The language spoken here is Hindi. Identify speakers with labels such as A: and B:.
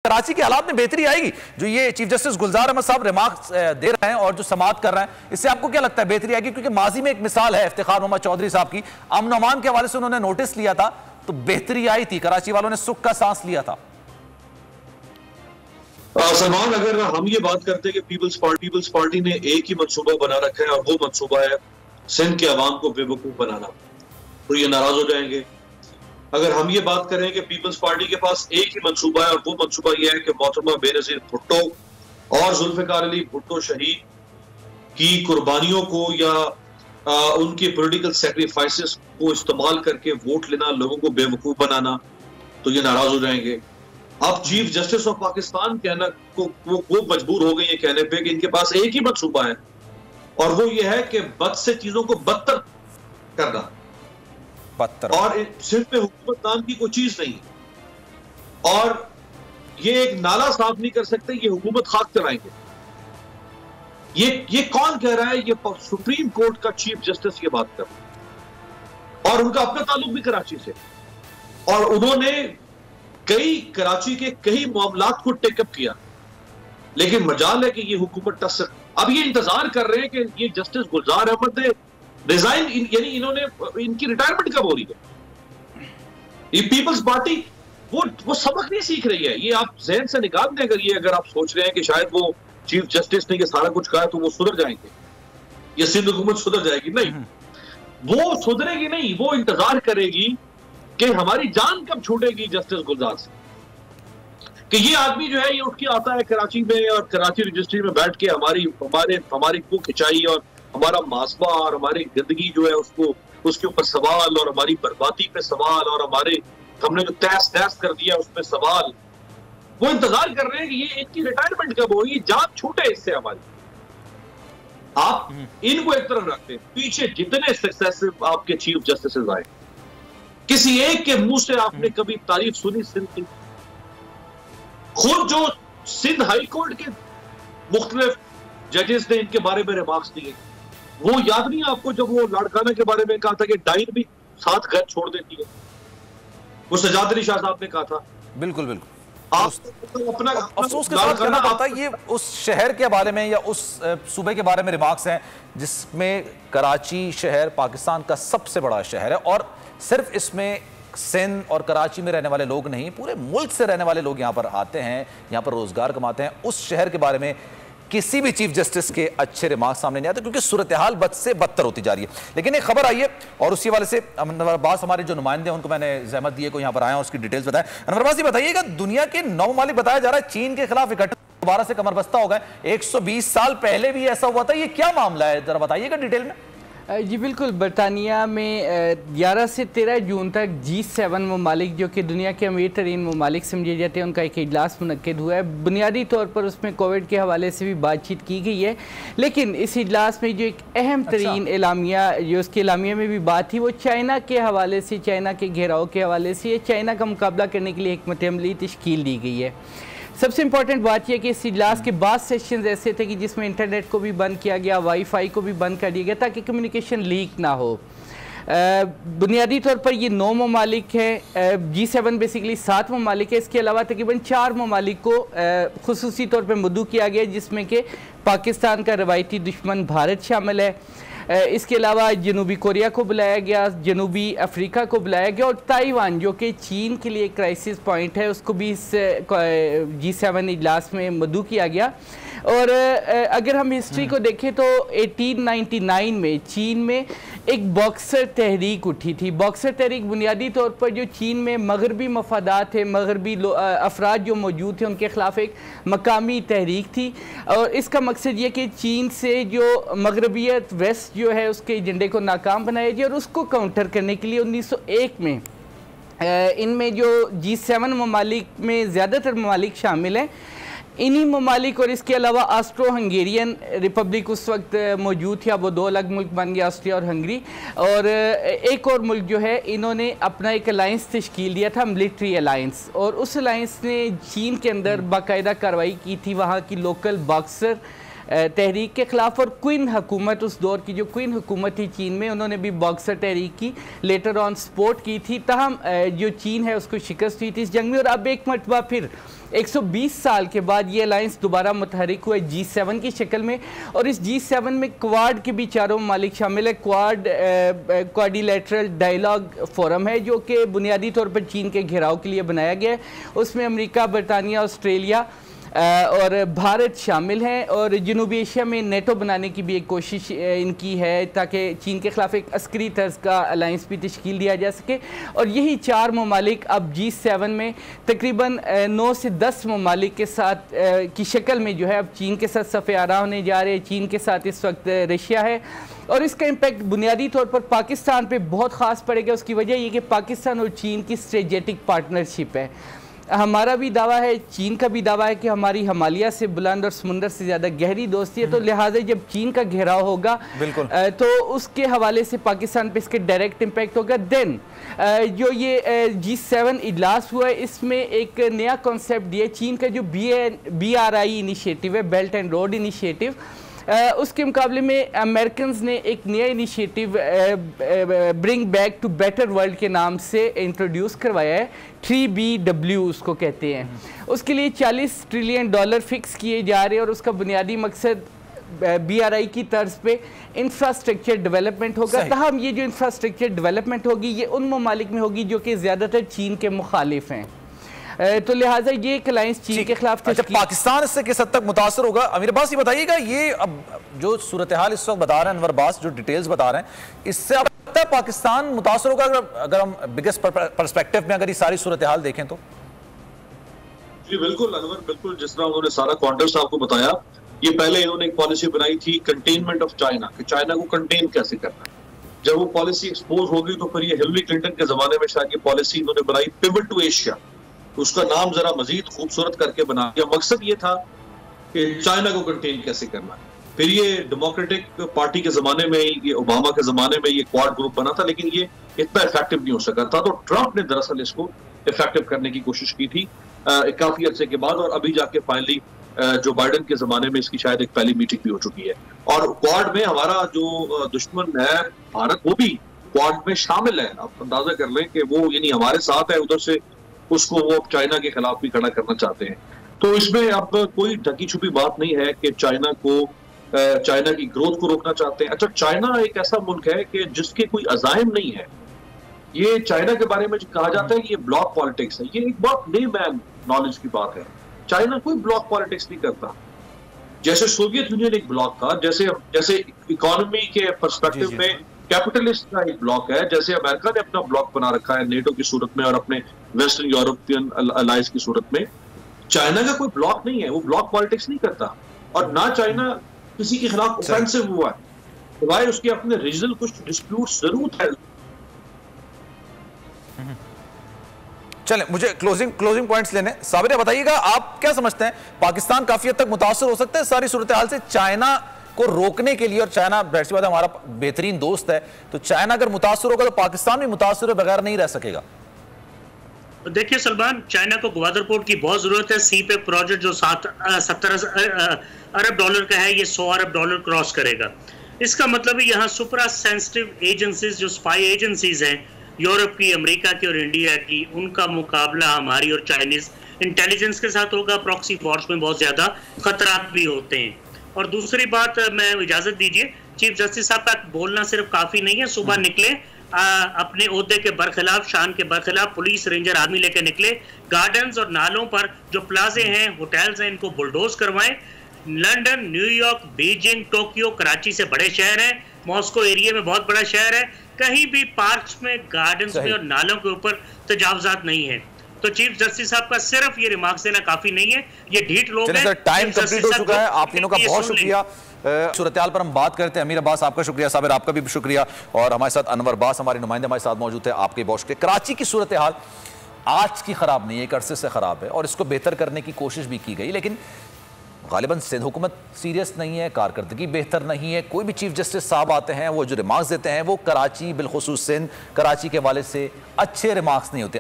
A: कराची के हालात में बेहतरी आएगी? जो ये चीफ जस्टिस गुलजार अहमद साहब रिमार्क्स दे रहे हैं और जो समाअत कर रहे हैं, इससे आपको क्या लगता है बेहतरी आएगी? क्योंकि माजी में एक मिसाल है इफ्तिखार मोहम्मद चौधरी साहब की, अमन अमान के हवाले से उन्होंने नोटिस लिया था तो बेहतरी आई थी, कराची वालों ने सुख का सांस लिया था।
B: सलमान, अगर हम ये बात करते हैं कि पीपल्स पार्टी ने एक ही मंसूबा बना रखा है और वो मंसूबा है सिंध के अवाम को बेवकूफ बनाना, तो ये नाराज हो जाएंगे। अगर हम ये बात करें कि पीपल्स पार्टी के पास एक ही मंसूबा है और वो मंसूबा ये है कि मोहतरमा बेनजीर भुट्टो और जुल्फिकार अली भुट्टो शहीद की कुर्बानियों को या उनके पॉलिटिकल सेक्रीफाइसेस को इस्तेमाल करके वोट लेना, लोगों को बेवकूफ बनाना, तो ये नाराज हो जाएंगे। अब चीफ जस्टिस ऑफ पाकिस्तान कहना को वो मजबूर हो गई है कहने पे कि इनके पास एक ही मंसूबा है और वो ये है कि बद से चीजों को बदतर करना, और सिर्फ में हुकूमत नाम की कोई चीज नहीं है और ये एक नाला साफ नहीं कर सकते, ये हुकूमत खाक चलाएंगे। ये कौन कह रहा है? ये सुप्रीम कोर्ट का चीफ जस्टिस ये बात कर रहा है और उनका अपना ताल्लुक भी कराची से, और उन्होंने कराची के कई मामलात को टेकअप किया, लेकिन मजाल है कि ये हुकूमत अब ये इंतजार कर रहे हैं कि ये जस्टिस गुलजार अहमद ने रिजाइन, यानी इन्होंने इनकी रिटायरमेंट कब हो रही है? ये पीपल्स पार्टी वो सबक नहीं सीख रही है। ये आप जहन से निकाल दें अगर आप सोच रहे हैं कि शायद वो चीफ जस्टिस ने ये सारा कुछ कहा तो वो सुधर जाएंगे, ये सिंध हुकूमत सुधर जाएगी। नहीं, वो सुधरेगी नहीं, वो इंतजार करेगी कि हमारी जान कब छूटेगी जस्टिस गुलजार से, कि ये आदमी जो है ये उठ के आता है कराची में और कराची रजिस्ट्री में बैठ के हमारी को खिंचाई और हमारा मासबा और हमारी जिंदगी जो है उसके ऊपर सवाल, और हमारी बर्बादी पे सवाल, और हमने जो तैस कर दिया उसमें सवाल। वो इंतजार कर रहे हैं कि ये इनकी रिटायरमेंट कब होगी, जान छूटे इससे हमारी। आप इनको एक तरफ रखते हैं, पीछे जितने सक्सेसिव आपके चीफ जस्टिस आए, किसी एक के मुंह से आपने कभी तारीफ सुनी सिंध की? खुद जो सिंध हाई कोर्ट के मुख्तलिफ जजेस ने इनके बारे में रिमार्क्स दिए, वो याद नहीं आपको जब वो लाड़काना के बारे में कहा था कि डाइन भी साथ घर छोड़ देती है? वो सजाद अली शाह साहब ने कहा था।
A: बिल्कुल बिल्कुल।
B: आप अपना
A: अफसोस के साथ कहना पड़ता है, ये उस शहर के बारे में या उस सूबे के बारे में रिमार्क्स हैं जिसमें कराची शहर पाकिस्तान का सबसे बड़ा शहर है और सिर्फ इसमें सिंध और कराची में रहने वाले लोग नहीं, पूरे मुल्क से रहने वाले लोग यहाँ पर आते हैं, यहाँ पर रोजगार कमाते हैं। उस शहर के बारे में किसी भी चीफ जस्टिस के अच्छे रिमार्क सामने नहीं आते क्योंकि सूरत हाल बद से बदतर होती जा रही है। लेकिन एक खबर आई है और उसी वाले से अनवर अब्बास हमारे जो नुमाइंदे हैं उनको मैंने जहमत दी है को यहाँ पर आया और उसकी डिटेल्स बताएं। अनवर अब्बास, बताइएगा, दुनिया के 9 ममालिक बताया जा रहा है चीन के खिलाफ इकट्ठा दोबारा से कमरबस्ता हो गए। 120 साल पहले भी ऐसा हुआ था, ये क्या मामला है, जरा बताइएगा डिटेल में।
C: जी बिल्कुल, बरतानिया में 11 से 13 जून तक G7 ममालिक जो कि दुनिया के अमीर तरीन ममालिक समझे जाते हैं उनका एक इजलास मुनक्किद हुआ है। बुनियादी तौर पर उसमें कोविड के हवाले से भी बातचीत की गई है, लेकिन इस इजलास में जो एक अहम तरीन एलामिया जो उसके एलामिया में भी बात थी वो चाइना के हवाले से, चाइना के घेराव के हवाले से चाइना का मुकाबला करने के लिए हिकमत अमली तश्कील दी गई है। सबसे इम्पॉर्टेंट बात यह कि इस इजलास के बाद सेशंस ऐसे थे कि जिसमें इंटरनेट को भी बंद किया गया, वाईफाई को भी बंद कर दिया गया ताकि कम्युनिकेशन लीक ना हो। बुनियादी तौर पर ये 9 ममालिक हैं, G7 बेसिकली 7 ममालिक है। इसके अलावा तकरीबन 4 ममालिक को खुसूसी तौर पर मदऊ किया गया जिसमें कि पाकिस्तान का रवायती दुश्मन भारत शामिल है। इसके अलावा जनूबी कोरिया को बुलाया गया, जनूबी अफ्रीका को बुलाया गया और ताइवान जो कि चीन के लिए क्राइसिस पॉइंट है उसको भी इस G7 इजलास में मदऊ किया गया। और अगर हम हिस्ट्री को देखें तो 1899 में चीन में एक बॉक्सर तहरीक उठी थी। बॉक्सर तहरीक बुनियादी तौर पर जो चीन में मगरबी मफादात थे, मगरबी अफराद जो मौजूद थे उनके ख़िलाफ़ एक मकामी तहरीक थी और इसका मकसद ये कि चीन से जो मगरबियत वेस्ट जो है उसके एजेंडे को नाकाम बनाया जाए और उसको काउंटर करने के लिए 1901 में इनमें जो G7 ममालिक में ज़्यादातर ममालिक शामिल हैं, इन्हीं ममालिक और इसके अलावा ऑस्ट्रो हंगेरियन रिपब्लिक उस वक्त मौजूद थी। अब वो 2 अलग मुल्क बन गया, ऑस्ट्रिया और हंगरी, और एक और मुल्क जो है इन्होंने अपना एक अलाइंस तश्कील दिया था, मिलिट्री अलाइंस, और उस अलाइंस ने चीन के अंदर बाकायदा कार्रवाई की थी। वहाँ की लोकल बॉक्सर तहरीक के ख़िलाफ़। और क्वीन हुकूमत, उस दौर की जो क्वीन हुकूमत थी चीन में, उन्होंने भी बॉक्सर तहरीक की, लेटर ऑन सपोर्ट की थी। तहम जो चीन है उसको शिकस्त हुई थी इस जंग में। और अब एक मरतबा फिर 120 साल के बाद ये अलायंस दोबारा मुतहरिक हुआ G7 की शक्ल में। और इस G7 में क्वाड के भी चारों ममालिक शामिल है। क्वाड्रिलेटरल डायलॉग फोरम है जो कि बुनियादी तौर पर चीन के घेराव के लिए बनाया गया है। उसमें अमेरिका, बरतानिया, ऑस्ट्रेलिया और भारत शामिल हैं। और जनूबी एशिया में नेटो बनाने की भी एक कोशिश इनकी है ताकि चीन के ख़िलाफ़ एक अस्करी तर्ज का अलायंस भी तश्कील दिया जा सके। और यही चार ममालिक अब G7 में तकरीबन 9 से 10 ममालिक के साथ की शक्ल में जो है अब चीन के साथ सफ़े आरा होने जा रहे हैं। चीन के साथ इस वक्त रशिया है और इसका इम्पैक्ट बुनियादी तौर पर पाकिस्तान पे बहुत ख़ास पड़ेगा। उसकी वजह ये कि पाकिस्तान और चीन की स्ट्रेटेजिक पार्टनरशिप है। हमारा भी दावा है, चीन का भी दावा है कि हमारी हिमालय से बुलंद और समुंदर से ज़्यादा गहरी दोस्ती है। तो लिहाजा जब चीन का घेराव होगा तो उसके हवाले से पाकिस्तान पे इसके डायरेक्ट इम्पैक्ट होगा। देन जो ये G7 इजलास हुआ है इसमें एक नया कॉन्सेप्ट दिया चीन का जो BRI इनिशिएटिव है, बेल्ट एंड रोड इनिशिएटिव। उसके मुकाबले में अमेरिकन ने एक नया initiative bring back to better world के नाम से इंट्रोड्यूस करवाया है। 3BW उसको कहते हैं। उसके लिए $40 ट्रिलियन फिक्स किए जा रहे हैं और उसका बुनियादी मकसद BRI की तर्ज पे इंफ्रास्ट्रक्चर डेवलपमेंट होगा। तहम ये जो इंफ्रास्ट्रक्चर डेवलपमेंट होगी ये उन ममालिक में होगी जो कि ज़्यादातर चीन के मुखालिफ हैं। तो लिहाजा ये एक अलायंस चीन के खिलाफ।
A: अच्छा, पाकिस्तान इससे किस हद तक मुतासर होगा? अमीर अब्बास ये बताइएगा, ये अब जो सूरत हाल इस वक्त बता रहे हैं अनवर अब्बास, जो डिटेल्स बता रहे हैं, इससे अब लगता है पाकिस्तान मुतासर होगा अगर हम बिगेस्ट पर्सपेक्टिव में अगर ये सारी सूरत हाल देखें तो?
B: जी बिल्कुल अनवर, बिल्कुल जिस तरह उन्होंने सारा कॉन्टेक्स्ट आपको बताया। ये पहले इन्होंने एक पॉलिसी बनाई थी कंटेनमेंट ऑफ चाइना, कि चाइना को कंटेन कैसे करना है। जब वो पॉलिसी एक्सपोज होगी तो फिर ये हिलरी क्लिंटन के जमाने में शायद ये पॉलिसी इन्होंने बनाई पिवट टू एशिया। उसका नाम जरा मजीद खूबसूरत करके बना दिया। मकसद ये था कि चाइना को कंटेन कैसे करना है। फिर ये डेमोक्रेटिक पार्टी के जमाने में, ये ओबामा के जमाने में ये क्वाड ग्रुप बना था, लेकिन ये इतना इफेक्टिव नहीं हो सका था। तो ट्रंप ने दरअसल इसको इफेक्टिव करने की कोशिश की थी काफी अरसे के बाद, और अभी जाके फाइनली जो बाइडेन के जमाने में इसकी शायद एक पहली मीटिंग भी हो चुकी है। और क्वाड में हमारा जो दुश्मन है भारत, वो भी क्वाड में शामिल है। आप अंदाजा कर लें कि वो यानी हमारे साथ है, उधर से उसको वो चाइना के खिलाफ भी खड़ा करना चाहते हैं। तो इसमें अब कोई ढकी छुपी बात नहीं है कि चाइना की ग्रोथ को रोकना चाहते हैं। अच्छा, चाइना एक ऐसा मुल्क है कि जिसके कोई अज़ाइम नहीं है। ये चाइना के बारे में जो कहा जाता है कि ये ब्लॉक पॉलिटिक्स है, ये एक बहुत ले मैन नॉलेज की बात है। चाइना कोई ब्लॉक पॉलिटिक्स नहीं करता। जैसे सोवियत यूनियन एक ब्लॉक था, जैसे इकोनॉमी के पर्सपेक्टिव में कैपिटलिस्ट का एक ब्लॉक है, जैसे अमेरिका ने अपना ब्लॉक बना रखा है नेटो की सूरत में और अपने वेस्टर्न यूरोपियन अलायंस की सूरत में। चाइना का कोई ब्लॉक नहीं है, वो ब्लॉक पॉलिटिक्स नहीं करता। और ना चाइना किसी के खिलाफ ऑफेंसिव हुआ है, भाई उसके अपने रीजनल कुछ डिस्प्यूट जरूर है।
A: चलें, मुझे क्लोजिंग पॉइंट्स लेने। साबिर बताइएगा, आप क्या समझते हैं पाकिस्तान काफी हद तक मुतासर हो सकता है सारी सूरत हाल से चाइना को रोकने के लिए? और चाइना सी बात है हमारा बेहतरीन दोस्त है, तो चाइना अगर मुतासर होगा तो पाकिस्तान भी मुतासर बगैर नहीं रह सकेगा।
D: देखिए सलमान, चाइना को ग्वादर पोर्ट की बहुत जरूरत है। सी पे प्रोजेक्ट जो 70 अरब डॉलर का है, ये 100 अरब डॉलर क्रॉस करेगा। इसका मतलब है यहाँ सुपरा सेंसिटिव एजेंसीज, जो स्पाई एजेंसीज हैं यूरोप की, अमेरिका की और इंडिया की, उनका मुकाबला हमारी और चाइनीज इंटेलिजेंस के साथ होगा। प्रॉक्सी वॉर्स में बहुत ज्यादा खतरात भी होते हैं। और दूसरी बात, मैं इजाजत दीजिए, चीफ जस्टिस साहब का बोलना सिर्फ काफी नहीं है। सुबह निकले अपने ओहदे के बरखिलाफ, शान के बरखिलाफ, पुलिस रेंजर आर्मी लेके निकले, गार्डन्स और नालों पर जो प्लाजे हैं, होटल्स हैं, इनको बुलडोज करवाएं। London, New York, Beijing, Tokyo, Karachi से बड़े शहर हैं, मॉस्को एरिया में बहुत बड़ा शहर है, कहीं भी पार्क्स में, गार्डन्स में और नालों के ऊपर तजावजात नहीं है। तो चीफ जस्टिस साहब का सिर्फ ये रिमार्क्स देना काफी नहीं है, ये ढीठ लोग हैं।
A: टाइम कंप्लीट हो चुका है, आप तीनों का बहुत शुक्रिया। सूरत-ए-हाल पर हम बात करते हैं। अमीर अब्बास आपका शुक्रिया, साबिर आपका भी शुक्रिया, और हमारे साथ अनवर अब्बास हमारे नुमाइंदे हमारे साथ मौजूद है, आपके बहुत शुक्रिया। कराची की सूरत-ए-हाल आज की खराब नहीं है, एक अरसे से खराब है और इसको बेहतर करने की कोशिश भी की गई, लेकिन गालिबन सिंध हुकूमत सीरियस नहीं है, कारकर्दगी बेहतर नहीं है। कोई भी चीफ जस्टिस साहब आते हैं, वो जो रिमार्क्स देते हैं वो कराची, बिलखुसूस सिंध, कराची के हवाले से अच्छे रिमार्क्स नहीं होते।